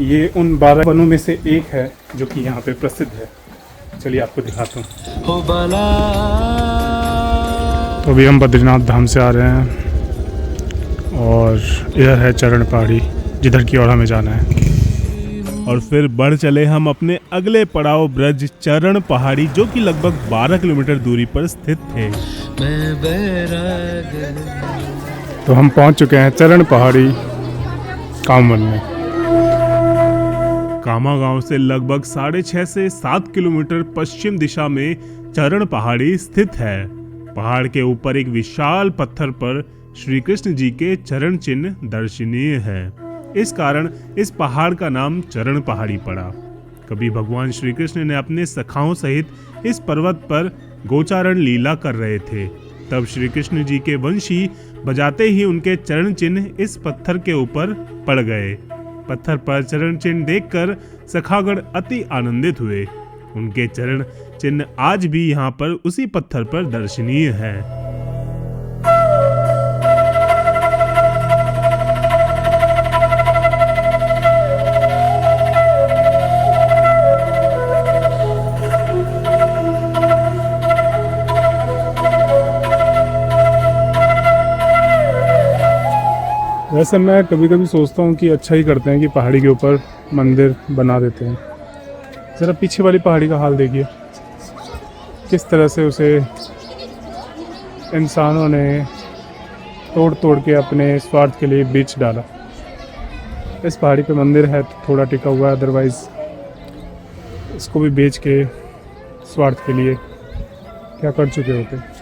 ये उन 12 वनों में से एक है जो कि यहाँ पे प्रसिद्ध है। चलिए आपको दिखाता हूँ। हो बाला तो अभी हम बद्रीनाथ धाम से आ रहे हैं और यह है चरण पहाड़ी, जिधर की ओर हमें जाना है। और फिर बढ़ चले हम अपने अगले पड़ाव ब्रज चरण पहाड़ी, जो कि लगभग 12 किलोमीटर दूरी पर स्थित थे। मैं बैरागन, तो हम पहुंच चुके हैं चरण पहाड़ी कामवन में। कामा गांव से लगभग 6.5 से 7 किलोमीटर पश्चिम दिशा में चरण पहाड़ी स्थित है। पहाड़ के ऊपर एक विशाल पत्थर पर श्री कृष्ण जी के चरण चिन्ह दर्शनीय है। इस कारण इस पहाड़ का नाम चरण पहाड़ी पड़ा। कभी भगवान श्री कृष्ण ने अपने सखाओं सहित इस पर्वत पर गोचारण लीला कर रहे थे। तब श्री कृष्ण जी के वंशी बजाते ही उनके चरण चिन्ह इस पत्थर के ऊपर पड़ गए। पत्थर पर चरण चिन्ह देखकर सखागण अति आनंदित हुए। उनके चरण चिन्ह आज भी यहाँ पर उसी पत्थर पर दर्शनीय है। वैसे मैं कभी कभी सोचता हूँ कि अच्छा ही करते हैं कि पहाड़ी के ऊपर मंदिर बना देते हैं। ज़रा पीछे वाली पहाड़ी का हाल देखिए, किस तरह से उसे इंसानों ने तोड़ तोड़ के अपने स्वार्थ के लिए बेच डाला। इस पहाड़ी पे मंदिर है तो थोड़ा टिका हुआ है, अदरवाइज़ इसको भी बेच के स्वार्थ के लिए क्या कर चुके होते।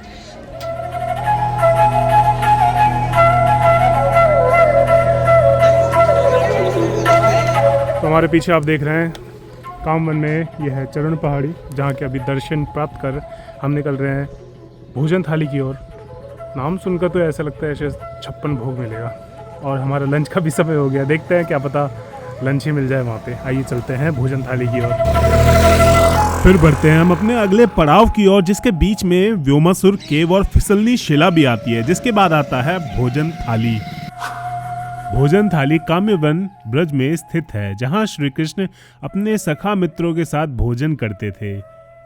तो हमारे पीछे आप देख रहे हैं कामवन में यह है चरण पहाड़ी, जहाँ के अभी दर्शन प्राप्त कर हम निकल रहे हैं भोजन थाली की ओर। नाम सुनकर तो ऐसा लगता है जैसे 56 भोग मिलेगा। और हमारा लंच का भी समय हो गया, देखते हैं क्या पता लंच ही मिल जाए वहाँ पे। आइए चलते हैं भोजन थाली की ओर। फिर बढ़ते हैं हम अपने अगले पड़ाव की ओर, जिसके बीच में व्योमासुर केव और फिसलनी शिला भी आती है। जिसके बाद आता है भोजन थाली। भोजन थाली काम्यवन ब्रज में स्थित है, जहां श्री कृष्ण अपने सखा मित्रों के साथ भोजन करते थे।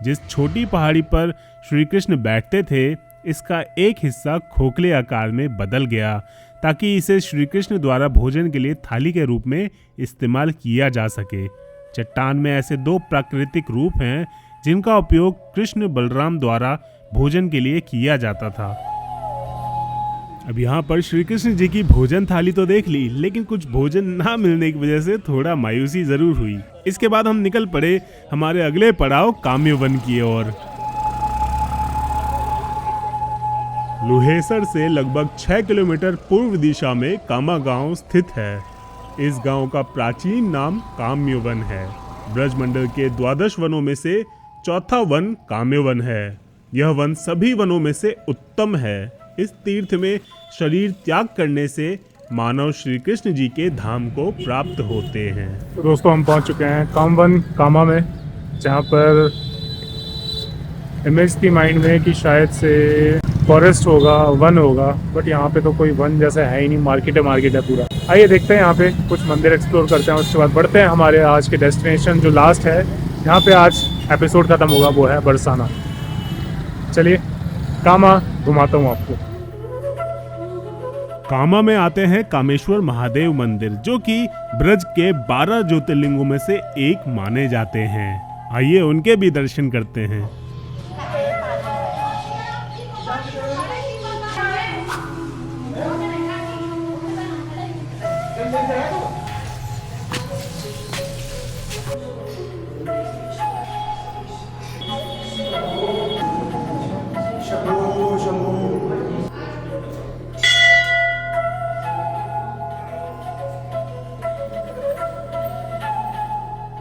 जिस छोटी पहाड़ी पर श्री कृष्ण बैठते थे, इसका एक हिस्सा खोखले आकार में बदल गया ताकि इसे श्री कृष्ण द्वारा भोजन के लिए थाली के रूप में इस्तेमाल किया जा सके। चट्टान में ऐसे 2 प्राकृतिक रूप हैं जिनका उपयोग कृष्ण बलराम द्वारा भोजन के लिए किया जाता था। अब यहाँ पर श्री कृष्ण जी की भोजन थाली तो देख ली, लेकिन कुछ भोजन ना मिलने की वजह से थोड़ा मायूसी जरूर हुई। इसके बाद हम निकल पड़े हमारे अगले पड़ाव काम्यवन की ओर। लुहेसर से लगभग 6 किलोमीटर पूर्व दिशा में कामा गांव स्थित है। इस गांव का प्राचीन नाम काम्यवन है। ब्रजमंडल के 12 वनों में से चौथा वन काम्यवन है। यह वन सभी वनों में से उत्तम है। इस तीर्थ में शरीर त्याग करने से मानव श्री कृष्ण जी के धाम को प्राप्त होते हैं। तो दोस्तों हम पहुंच चुके हैं कामवन कामा में, जहां पर इमेज थी माइंड में कि शायद से फॉरेस्ट होगा, वन होगा, बट यहाँ पे तो कोई वन जैसा है ही नहीं। मार्केट है पूरा। आइए देखते हैं यहाँ पे कुछ मंदिर एक्सप्लोर करते हैं, उसके बाद बढ़ते हैं हमारे आज के डेस्टिनेशन जो लास्ट है, यहाँ पे आज एपिसोड खत्म होगा, वो है बरसाना। चलिए कामा घुमाता हूँ आपको। कामा में आते हैं कामेश्वर महादेव मंदिर, जो कि ब्रज के 12 ज्योतिर्लिंगों में से एक माने जाते हैं। आइए उनके भी दर्शन करते हैं।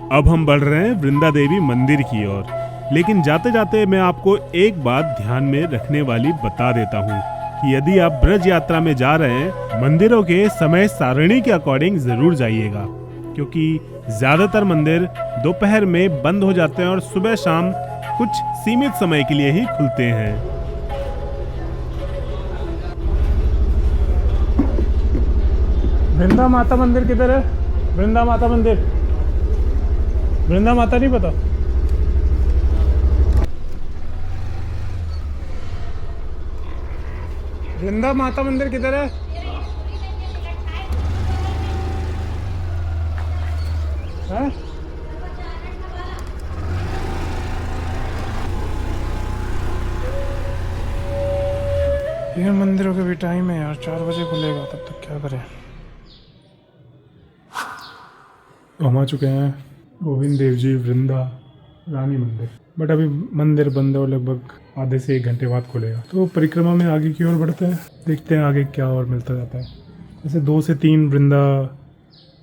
अब हम बढ़ रहे हैं वृंदा देवी मंदिर की ओर, लेकिन जाते जाते मैं आपको एक बात ध्यान में रखने वाली बता देता हूँ कि यदि आप ब्रज यात्रा में जा रहे हैं, मंदिरों के समय सारणी के अकॉर्डिंग जरूर जाइएगा, क्योंकि ज्यादातर मंदिर दोपहर में बंद हो जाते हैं और सुबह शाम कुछ सीमित समय के लिए ही खुलते हैं। वृंदा माता मंदिर किधर है? वृंदा माता मंदिर, वृंदा माता नहीं पता? वृंदा माता मंदिर किधर है? हैं? ये मंदिरों के भी टाइम है यार, 4 बजे खुलेगा, तब तक क्या करें। तो हम आ चुके हैं गोविंद देव जी वृंदा रानी मंदिर, बट अभी मंदिर बंद है और लगभग आधे से 1 घंटे बाद खुलेगा। तो परिक्रमा में आगे की ओर बढ़ते हैं, देखते हैं आगे क्या और मिलता जाता है। जैसे 2 से 3 वृंदा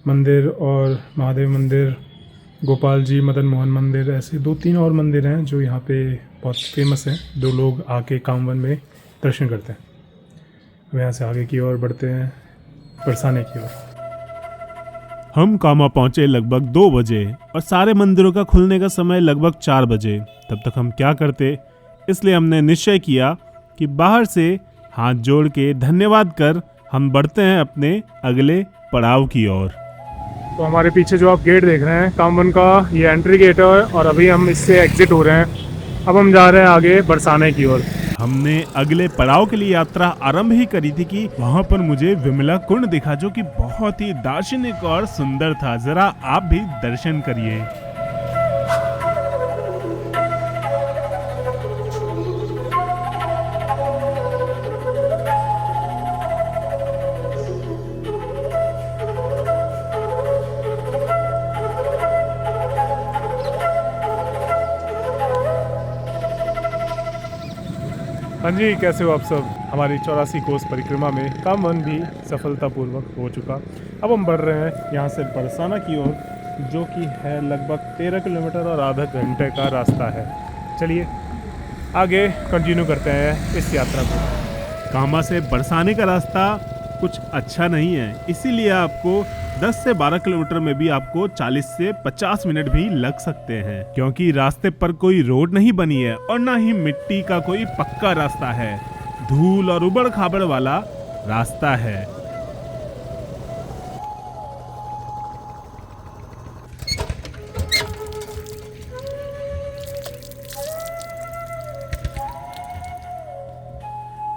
मंदिर और महादेव मंदिर, गोपाल जी मदन मोहन मंदिर, ऐसे 2-3 और मंदिर हैं जो यहाँ पे बहुत फेमस हैं, जो लोग आके कामवन में दर्शन करते हैं। अब यहाँ से आगे की ओर बढ़ते हैं बरसाने की ओर। हम कामा पहुंचे लगभग 2 बजे और सारे मंदिरों का खुलने का समय लगभग 4 बजे। तब तक हम क्या करते, इसलिए हमने निश्चय किया कि बाहर से हाथ जोड़ के धन्यवाद कर हम बढ़ते हैं अपने अगले पड़ाव की ओर। तो हमारे पीछे जो आप गेट देख रहे हैं कामवन का, ये एंट्री गेट है और अभी हम इससे एग्जिट हो रहे हैं। अब हम जा रहे हैं आगे बरसाने की ओर। हमने अगले पड़ाव के लिए यात्रा आरंभ ही करी थी कि वहाँ पर मुझे विमला कुंड दिखा, जो कि बहुत ही दार्शनिक और सुंदर था। जरा आप भी दर्शन करिए। हाँ जी, कैसे हो आप सब। हमारी 84 कोस परिक्रमा में कामवन भी सफलतापूर्वक हो चुका। अब हम बढ़ रहे हैं यहाँ से बरसाना की ओर, जो कि है लगभग 13 किलोमीटर और आधा घंटे का रास्ता है। चलिए आगे कंटिन्यू करते हैं इस यात्रा को। कामा से बरसाने का रास्ता कुछ अच्छा नहीं है, इसीलिए आपको 10 से 12 किलोमीटर में भी आपको 40 से 50 मिनट भी लग सकते हैं, क्योंकि रास्ते पर कोई रोड नहीं बनी है और ना ही मिट्टी का कोई पक्का रास्ता है। धूल और उबड़ खाबड़ वाला रास्ता है।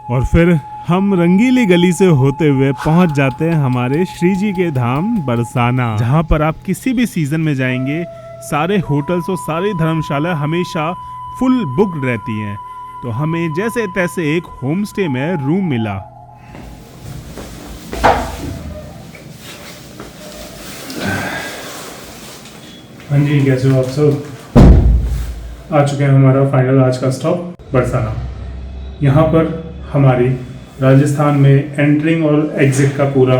और फिर हम रंगीली गली से होते हुए पहुंच जाते हैं हमारे श्री जी के धाम बरसाना, जहां पर आप किसी भी सीजन में जाएंगे सारे होटल्स और सारी धर्मशाला हमेशा फुल बुक्ड रहती हैं। तो हमें जैसे तैसे एक होम स्टे में रूम मिला। हाँ जी, कैसे हो आप सब। आ चुके हैं हमारा फाइनल आज का स्टॉप बरसाना। यहाँ पर हमारी राजस्थान में एंट्रिंग और एग्जिट का पूरा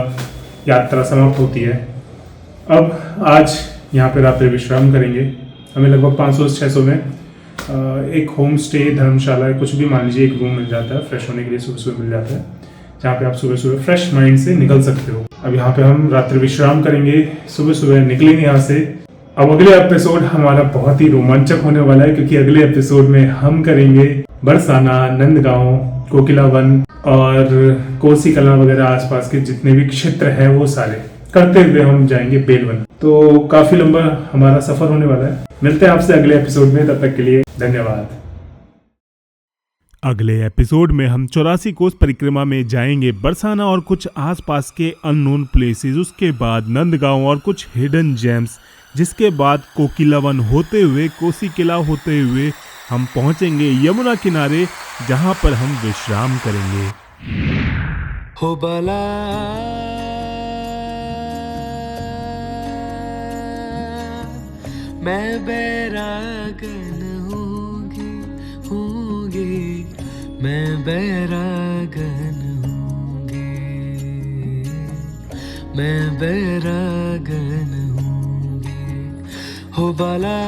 यात्रा समाप्त होती है। अब आज यहाँ पे रात्रि विश्राम करेंगे। हमें लगभग 500 से 600 में एक होम स्टे, धर्मशाला, कुछ भी मान लीजिए, एक रूम मिल जाता है। फ्रेश होने के लिए सुबह सुबह मिल जाता है, जहाँ पे आप सुबह सुबह फ्रेश माइंड से निकल सकते हो। अब यहाँ पे हम रात्रि विश्राम करेंगे, सुबह सुबह निकलेंगे यहाँ से। अब अगले एपिसोड हमारा बहुत ही रोमांचक होने वाला है, क्योंकि अगले एपिसोड में हम करेंगे बरसाना, नंदगांव, कोकिला वन और कोसी कला वगैरह आसपास के जितने भी क्षेत्र हैं वो सारे करते हुए हम जाएंगे बेलवन। तो काफी लंबा हमारा सफर होने वाला है। मिलते हैं आपसे अगले एपिसोड में, तब तक के लिए धन्यवाद। अगले एपिसोड में हम 84 कोस परिक्रमा में जाएंगे बरसाना और कुछ आसपास के अननोन प्लेसेस, उसके बाद नंदगांव और कुछ हिडन जेम्स, जिसके बाद कोकिला वन होते हुए, कोसी किला होते हुए हम पहुंचेंगे यमुना किनारे, जहां पर हम विश्राम करेंगे। हो बला मैं बैरागन होंगी, मैं बैरागन होंगी, मैं बैरागन होंगी। हो बला